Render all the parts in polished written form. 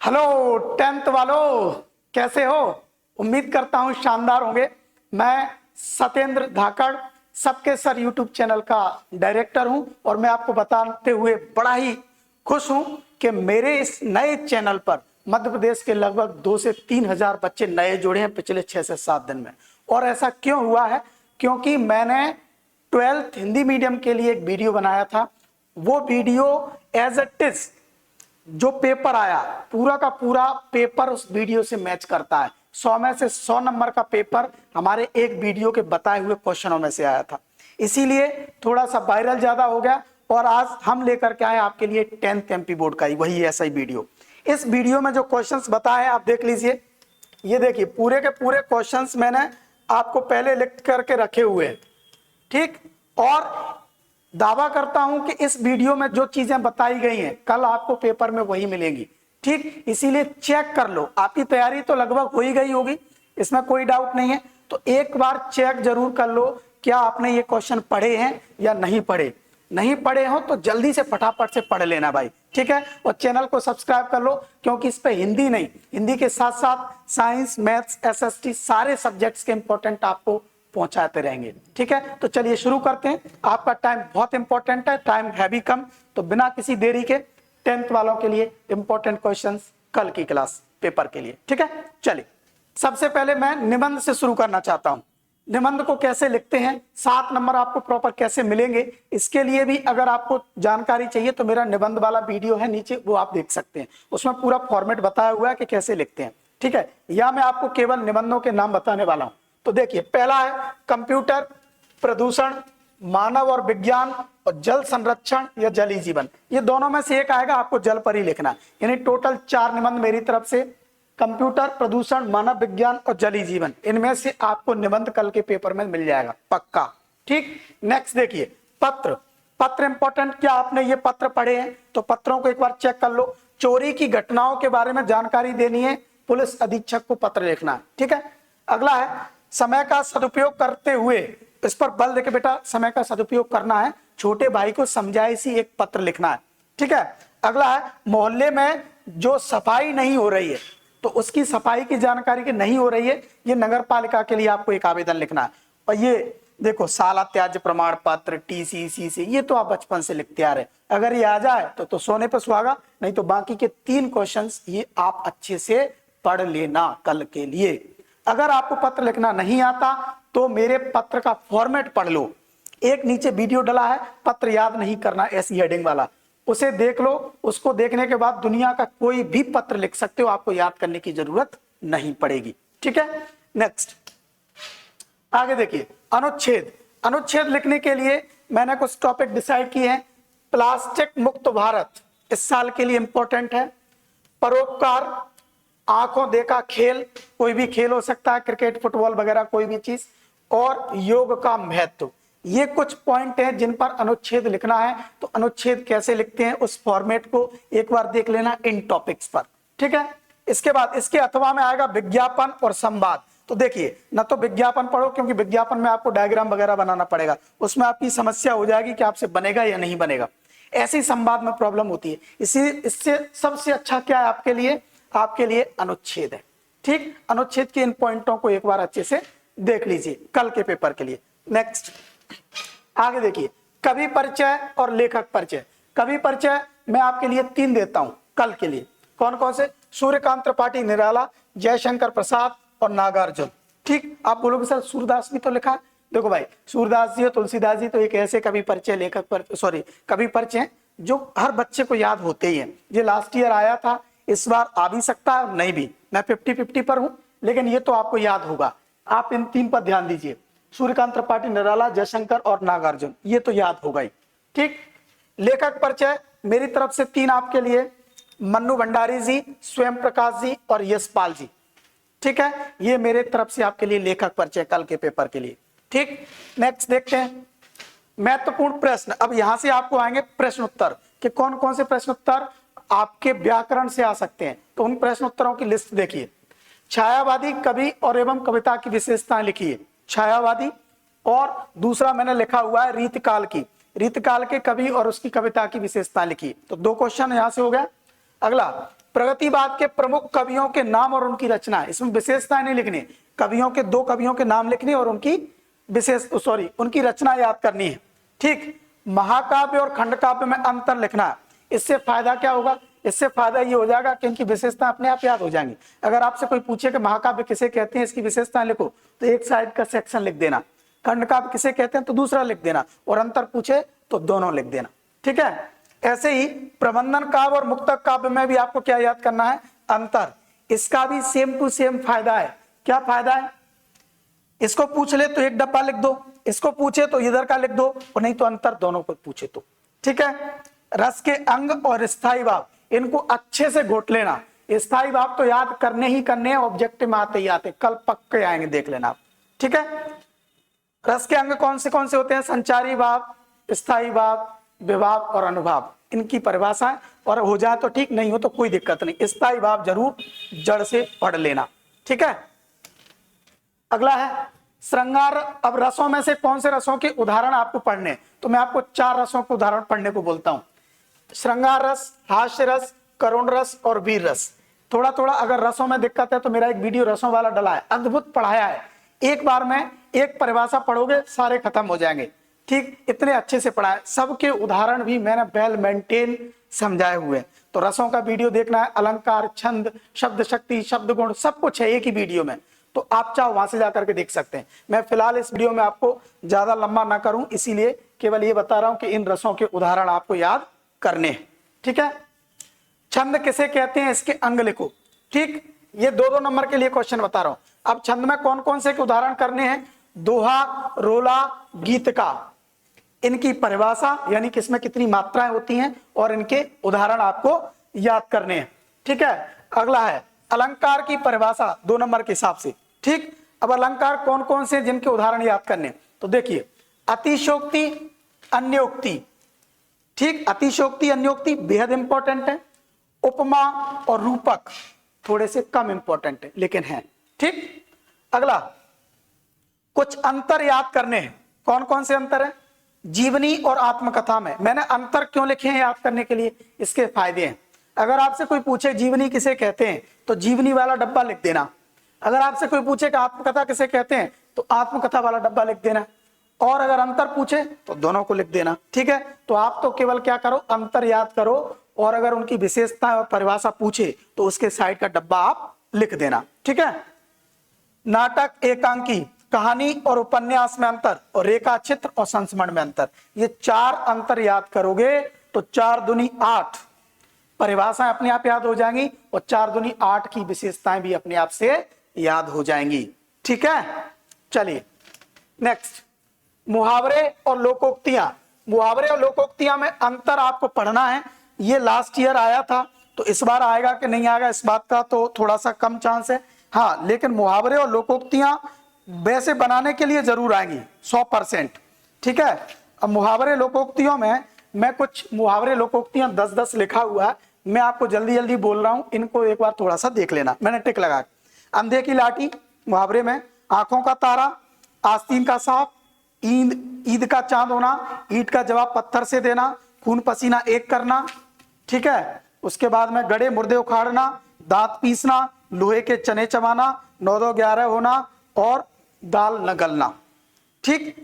Hello tenth वालों, कैसे हो? उम्मीद करता हूं शानदार होंगे। मैं सत्येंद्र धाकड़, सबके सर यूट्यूब चैनल का डायरेक्टर हूं और मैं आपको बताते हुए बड़ा ही खुश हूं कि मेरे इस नए चैनल पर मध्य प्रदेश के लगभग 2 से 3 हजार बच्चे नए जुड़े हैं पिछले 6 से 7 दिन में। और ऐसा क्यों हुआ है? क्योंकि मैंने 12th हिंदी मीडियम के लिए एक वीडियो बनाया था। वो वीडियो एज इट इज जो पेपर आया, पूरा का पूरा पेपर उस वीडियो से मैच करता है। 100 में से 100 नंबर का पेपर हमारे एक वीडियो के बताए हुए क्वेश्चनों में से आया था, इसीलिए थोड़ा सा वायरल ज्यादा हो गया। और आज हम लेकर के आए आपके लिए 10th एमपी बोर्ड का ही वही ऐसा ही वीडियो। इस वीडियो में जो क्वेश्चंस बताए हैं आप देख लीजिए। ये देखिए, पूरे के पूरे क्वेश्चंस मैंने आपको पहले लिख करके रखे हुए हैं, ठीक। और दावा करता हूं कि इस वीडियो में जो चीजें बताई गई हैं कल आपको पेपर में वही मिलेंगी, ठीक। इसीलिए चेक कर लो। आपकी तैयारी तो लगभग हो ही गई होगी, इसमें कोई डाउट नहीं है। तो एक बार चेक जरूर कर लो, क्या आपने ये क्वेश्चन पढ़े हैं या नहीं पढ़े। नहीं पढ़े हो तो जल्दी से फटाफट से पढ़ लेना भाई, ठीक है। और चैनल को सब्सक्राइब कर लो, क्योंकि इस पे हिंदी नहीं, हिंदी के साथ साथ साइंस, मैथ्स, एसएसटी सारे सब्जेक्ट्स के इंपॉर्टेंट आपको पहुंचाते रहेंगे, ठीक है। तो चलिए शुरू करते हैं। आपका टाइम बहुत इंपॉर्टेंट है, टाइम है भी कम, तो बिना किसी देरी के 10th वालों के लिए इंपॉर्टेंट क्वेश्चंस कल की क्लास पेपर के लिए, ठीक है। चलिए, सबसे पहले मैं निबंध से शुरू करना चाहता हूं। निबंध को कैसे लिखते हैं, 7 नंबर आपको प्रॉपर कैसे मिलेंगे, इसके लिए भी अगर आपको जानकारी चाहिए तो मेरा निबंध वाला वीडियो है नीचे, वो आप देख सकते हैं। उसमें पूरा फॉर्मेट बताया हुआ है कि कैसे लिखते हैं, ठीक है। या मैं आपको केवल निबंधों के नाम बताने वाला हूं। तो देखिए, पहला है कंप्यूटर, प्रदूषण, मानव और विज्ञान और जल संरक्षण या जलीय जीवन। ये दोनों में से एक आएगा, आपको जल पर ही लिखना है। यानी टोटल 4 निबंध मेरी तरफ से, कंप्यूटर, प्रदूषण, मानव विज्ञान और जलीय जीवन, इनमें से आपको निबंध कल के पेपर में मिल जाएगा पक्का, ठीक। नेक्स्ट देखिए, पत्र। पत्र इंपॉर्टेंट, क्या आपने ये पत्र पढ़े हैं? तो पत्रों को एक बार चेक कर लो। चोरी की घटनाओं के बारे में जानकारी देनी है, पुलिस अधीक्षक को पत्र लिखना है, ठीक है। अगला है समय का सदुपयोग करते हुए, इस पर बल देके बेटा, समय का सदुपयोग करना है, छोटे भाई को समझाइसी एक पत्र लिखना है, ठीक है। अगला है मोहल्ले में जो सफाई नहीं हो रही है, तो उसकी सफाई की जानकारी की नहीं हो रही है, ये नगर पालिका के लिए आपको एक आवेदन लिखना है। और ये देखो, शाला त्याज्य प्रमाण पत्र, टीसीसी, ये तो आप बचपन से लिखते आ रहे, अगर ये आ जाए तो सोने पे सुहागा। नहीं तो बाकी के 3 क्वेश्चंस ये आप अच्छे से पढ़ लेना कल के लिए। अगर आपको पत्र लिखना नहीं आता तो मेरे पत्र का फॉर्मेट पढ़ लो, एक नीचे वीडियो डला है, पत्र याद नहीं करना ऐसी हेडिंग वाला, उसे देख लो। उसको देखने के बाद दुनिया का कोई भी पत्र लिख सकते हो, आपको याद करने की जरूरत नहीं पड़ेगी, ठीक है। नेक्स्ट, आगे देखिए, अनुच्छेद। अनुच्छेद लिखने के लिए मैंने कुछ टॉपिक डिसाइड किए हैं। प्लास्टिक मुक्त भारत इस साल के लिए इंपॉर्टेंट है। परोपकार, आंखों देखा खेल, कोई भी खेल हो सकता है, क्रिकेट, फुटबॉल वगैरह कोई भी चीज, और योग का महत्व। ये कुछ पॉइंट हैं जिन पर अनुच्छेद लिखना है। तो अनुच्छेद कैसे लिखते हैं उस फॉर्मेट को एक बार देख लेना इन टॉपिक्स पर, ठीक है। इसके बाद इसके अथवा में आएगा विज्ञापन और संवाद। तो देखिए, न तो विज्ञापन पढ़ो, क्योंकि विज्ञापन में आपको डायग्राम वगैरह बनाना पड़ेगा, उसमें आपकी समस्या हो जाएगी कि आपसे बनेगा या नहीं बनेगा। ऐसी संवाद में प्रॉब्लम होती है। इससे सबसे अच्छा क्या है आपके लिए? आपके लिए अनुच्छेद है, ठीक। अनुच्छेद के इन पॉइंटों को एक बार अच्छे से देख लीजिए कल के पेपर के लिए। नेक्स्ट, आगे देखिए, कवि परिचय और लेखक परिचय। कवि परिचय मैं आपके लिए 3 देता हूं कल के लिए। कौन कौन से? सूर्यकांत त्रिपाठी निराला, जयशंकर प्रसाद और नागार्जुन, ठीक। आप बोलोगे सर सूरदास भी तो लिखा है। देखो भाई, सूरदास जी और तुलसीदास जी तो एक ऐसे कवि परिचय, लेखक पर कवि परिचय जो हर बच्चे को याद होते ही है। ये लास्ट ईयर आया था, इस बार आ भी सकता है नहीं भी, मैं 50-50 पर हूं, लेकिन ये तो आपको याद होगा। आप इन 3 पर ध्यान दीजिए, सूर्यकांत त्रिपाठी निराला, जयशंकर और नागार्जुन, ये तो याद होगा ही, ठीक। लेखक परिचय मेरी तरफ से 3 आपके लिए, मन्नू भंडारी जी, स्वयं प्रकाश जी और यशपाल जी, ठीक है। ये मेरे तरफ से आपके लिए लेखक परिचय कल के पेपर के लिए, ठीक। नेक्स्ट देखते हैं, महत्वपूर्ण प्रश्न। अब यहां से आपको आएंगे प्रश्न उत्तर कि कौन कौन से प्रश्न उत्तर आपके व्याकरण से आ सकते हैं। तो उन प्रश्न उत्तरों की लिस्ट देखिए। छायावादी कवि और एवं कविता की विशेषताएं लिखिए, छायावादी। और दूसरा मैंने लिखा हुआ है रीतकाल की, रीतकाल के कवि और उसकी कविता की विशेषताएं लिखिए। तो 2 क्वेश्चन यहां से हो गया। अगला, प्रगतिवाद के प्रमुख कवियों के नाम और उनकी रचना, इसमें विशेषताएं नहीं लिखनी, कवियों के, 2 कवियों के नाम लिखने और उनकी उनकी रचना याद करनी है। ठीक, महाकाव्य और खंडकाव्य में अंतर लिखना है। इससे फायदा क्या होगा? इससे फायदा ये हो जाएगा कि इनकी विशेषता अपने आप याद हो जाएंगी। अगर आपसे कोई पूछे कि महाकाव्य किसे कहते हैं, इसकी विशेषताएं लिखो, तो एक साइड का सेक्शन लिख देना, खंडकाव्य किसे कहते हैं तो दूसरा लिख देना, और अंतर पूछे तो दोनों लिख देना। ठीक है, ऐसे ही प्रबंधन काव्य और मुक्तक काव्य में भी आपको क्या याद करना है? अंतर। इसका भी सेम टू सेम फायदा है। क्या फायदा है? इसको पूछ ले तो एक डब्बा लिख दो, इसको पूछे तो इधर का लिख दो, और नहीं तो अंतर दोनों को पूछे तो। ठीक है, रस के अंग और स्थायी भाव, इनको अच्छे से घोट लेना। स्थायी भाव तो याद करने ही करने हैं, ऑब्जेक्टिव में आते ही आते, कल पक्के आएंगे, देख लेना आप। ठीक है, रस के अंग कौन से होते हैं? संचारी भाव, स्थायी भाव, विभाव और अनुभाव, इनकी परिभाषा है। और हो जाए तो ठीक, नहीं हो तो कोई दिक्कत नहीं, स्थायी भाव जरूर जड़ से पढ़ लेना। ठीक है, अगला है श्रृंगार। अब रसों में से कौन से रसों के उदाहरण आपको पढ़ने, तो मैं आपको 4 रसों के उदाहरण पढ़ने को बोलता हूं। श्रृंगार रस, हास्य रस, करुण रस और वीर रस। थोड़ा थोड़ा अगर रसों में दिक्कत है तो मेरा एक वीडियो रसों वाला डला है, अद्भुत पढ़ाया है। एक बार में एक परिभाषा पढ़ोगे सारे खत्म हो जाएंगे। ठीक, इतने अच्छे से पढ़ाया, सबके उदाहरण भी मैंने वेल मेंटेन समझाए हुए हैं। तो रसों का वीडियो देखना है, अलंकार, छंद, शब्द शक्ति, शब्द गुण, सब कुछ है एक ही वीडियो में, तो आप चाहो वहां से जाकर के देख सकते हैं। मैं फिलहाल इस वीडियो में आपको ज्यादा लंबा ना करूं, इसीलिए केवल ये बता रहा हूं कि इन रसों के उदाहरण आपको याद करने हैं। ठीक है, छंद किसे कहते हैं, इसके अंग लिखो। ठीक, ये 2-2 नंबर के लिए क्वेश्चन बता रहा हूं। अब छंद में कौन कौन से उदाहरण करने हैं? दोहा, रोला, गीत का, इनकी परिभाषा यानी कि इसमें कितनी मात्राएं होती हैं और इनके उदाहरण आपको याद करने हैं। ठीक है, अगला है अलंकार की परिभाषा 2 नंबर के हिसाब से। ठीक, अब अलंकार कौन कौन से जिनके उदाहरण याद करने, तो देखिए, अतिशयोक्ति, अन्योक्ति। ठीक, अतिशयोक्ति, अन्योक्ति बेहद इंपॉर्टेंट है। उपमा और रूपक थोड़े से कम इंपॉर्टेंट है लेकिन हैं। ठीक, अगला कुछ अंतर याद करने हैं। कौन कौन से अंतर है? जीवनी और आत्मकथा में। मैंने अंतर क्यों लिखे हैं याद करने के लिए, इसके फायदे हैं। अगर आपसे कोई पूछे जीवनी किसे कहते हैं तो जीवनी वाला डब्बा लिख देना। अगर आपसे कोई पूछे कि आत्मकथा किसे कहते हैं तो आत्मकथा वाला डब्बा लिख देना। और अगर अंतर पूछे तो दोनों को लिख देना। ठीक है, तो आप तो केवल क्या करो, अंतर याद करो, और अगर उनकी विशेषता और परिभाषा पूछे तो उसके साइड का डब्बा आप लिख देना। ठीक है, नाटक, एकांकी, कहानी और उपन्यास में अंतर, और रेखा चित्र और संस्मरण में अंतर, ये 4 अंतर याद करोगे तो 4 दूनी 8 परिभाषाएं अपने आप याद हो जाएंगी, और 4 दूनी 8 की विशेषताएं भी अपने आप से याद हो जाएंगी। ठीक है, चलिए नेक्स्ट, मुहावरे और लोकोक्तियां। मुहावरे और लोकोक्तियां में अंतर आपको पढ़ना है। ये लास्ट ईयर आया था, तो इस बार आएगा कि नहीं आएगा इस बात का तो थोड़ा सा कम चांस है। हाँ, लेकिन मुहावरे और लोकोक्तियां वैसे बनाने के लिए जरूर आएंगी 100%। ठीक है, अब मुहावरे लोकोक्तियों में मैं कुछ मुहावरे लोकोक्तियां 10-10 लिखा हुआ है, मैं आपको जल्दी जल्दी बोल रहा हूं, इनको एक बार थोड़ा सा देख लेना। मैंने टिक लगा, अंधे की लाठी मुहावरे में, आंखों का तारा, आस्तीन का सांप, ईद का चांद होना, ईंट का जवाब पत्थर से देना, खून पसीना एक करना। ठीक है, उसके बाद में गड़े मुर्दे उखाड़ना, दांत पीसना, लोहे के चने चबाना, 9-2-11 होना और दाल न गलना। ठीक,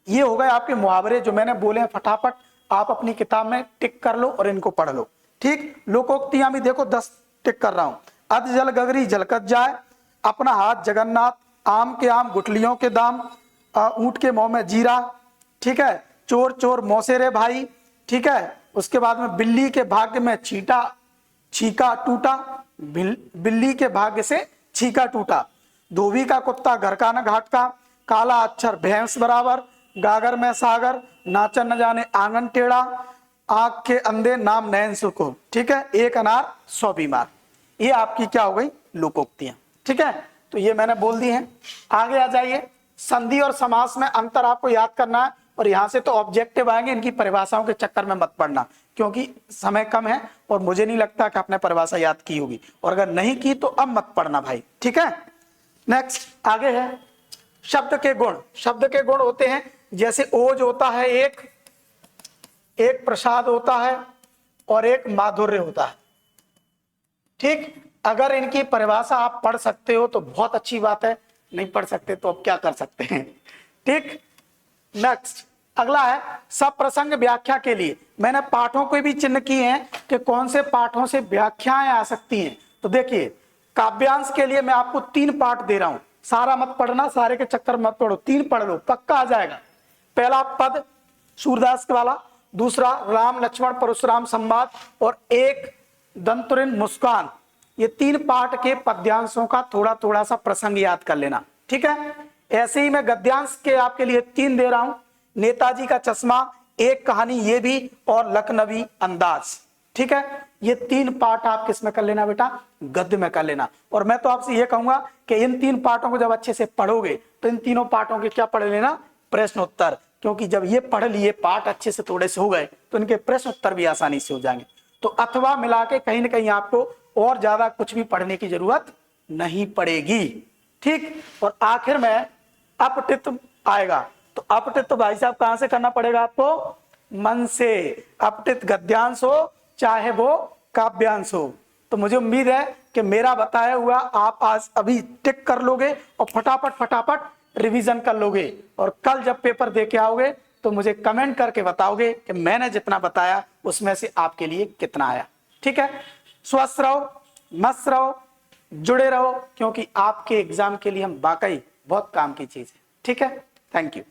ये हो गए आपके मुहावरे जो मैंने बोले हैं। फटाफट आप अपनी किताब में टिक कर लो और इनको पढ़ लो। ठीक, लोकोक्तियां भी देखो 10 टिक कर रहा हूं। अध जल गगरी जलकत जाए, अपना हाथ जगन्नाथ, आम के आम गुठलियों के दाम, ऊंट के मुंह में जीरा। ठीक है, चोर चोर मौसेरे भाई। ठीक है, उसके बाद में बिल्ली के भाग्य में छीका टूटा, बिल्ली के भाग्य से छीका टूटा, धोबी का कुत्ता घर का न घाट का, काला अक्षर भैंस बराबर, गागर में सागर, नाचन न जाने आंगन टेढ़ा, आंख के अंधे नाम नयन सुको। ठीक है, एक अनार 100 बीमार। ये आपकी क्या हो गई, लोकोक्तियां। ठीक है, तो ये मैंने बोल दी हैं। आगे आ जाइए, संधि और समास में अंतर आपको याद करना है, और यहां से तो ऑब्जेक्टिव आएंगे, इनकी परिभाषाओं के चक्कर में मत पड़ना, क्योंकि समय कम है और मुझे नहीं लगता कि आपने परिभाषा याद की होगी, और अगर नहीं की तो अब मत पढ़ना भाई। ठीक है, नेक्स्ट आगे है शब्द के गुण। शब्द के गुण होते हैं जैसे ओज होता है, एक प्रसाद होता है और एक माधुर्य होता है। ठीक, अगर इनकी परिभाषा आप पढ़ सकते हो तो बहुत अच्छी बात है, नहीं पढ़ सकते तो अब क्या कर सकते हैं। ठीक, नेक्स्ट अगला है सब प्रसंग व्याख्या के लिए। मैंने पाठों को भी चिन्ह किए हैं कि कौन से पाठों से व्याख्याएं आ सकती हैं। तो देखिए, काव्यांश के लिए मैं आपको 3 पाठ दे रहा हूं, सारा मत पढ़ना, सारे के चक्कर मत पढ़ो, 3 पढ़ लो, पक्का आ जाएगा। पहला पद सूरदास वाला, दूसरा राम लक्ष्मण परशुराम संवाद, और एक दंतुरिन मुस्कान। ये 3 पाठ के पद्यांशों का थोड़ा थोड़ा सा प्रसंग याद कर लेना। ठीक है, ऐसे ही मैं गद्यांश के आपके लिए 3 दे रहा हूं, नेताजी का चश्मा, एक कहानी ये भी, और लखनवी अंदाज। ठीक है, ये 3 पाठ आप किस में कर लेना बेटा, गद्य में कर लेना। और मैं तो आपसे ये कहूंगा कि इन 3 पाठों को जब अच्छे से पढ़ोगे तो इन तीनों पाठों के क्या पढ़ लेना, प्रश्न उत्तर, क्योंकि जब ये पढ़ लिए पाठ अच्छे से थोड़े से हो गए तो इनके प्रश्न उत्तर भी आसानी से हो जाएंगे। तो अथवा मिला के कहीं ना कहीं आपको और ज्यादा कुछ भी पढ़ने की जरूरत नहीं पड़ेगी। ठीक, और आखिर में अपठित आएगा, तो अपठित तो भाई साहब कहां से करना पड़ेगा आपको, मन से। अपठित गद्यांश हो चाहे वो काव्यांश हो। तो मुझे उम्मीद है कि मेरा बताया हुआ आप आज अभी टिक कर लोगे और फटाफट फटाफट रिवीजन कर लोगे, और कल जब पेपर दे के आओगे तो मुझे कमेंट करके बताओगे कि मैंने जितना बताया उसमें से आपके लिए कितना आया। ठीक है, स्वस्थ रहो, मस्त रहो, जुड़े रहो, क्योंकि आपके एग्जाम के लिए हम वाकई बहुत काम की चीज है। ठीक है, थैंक यू।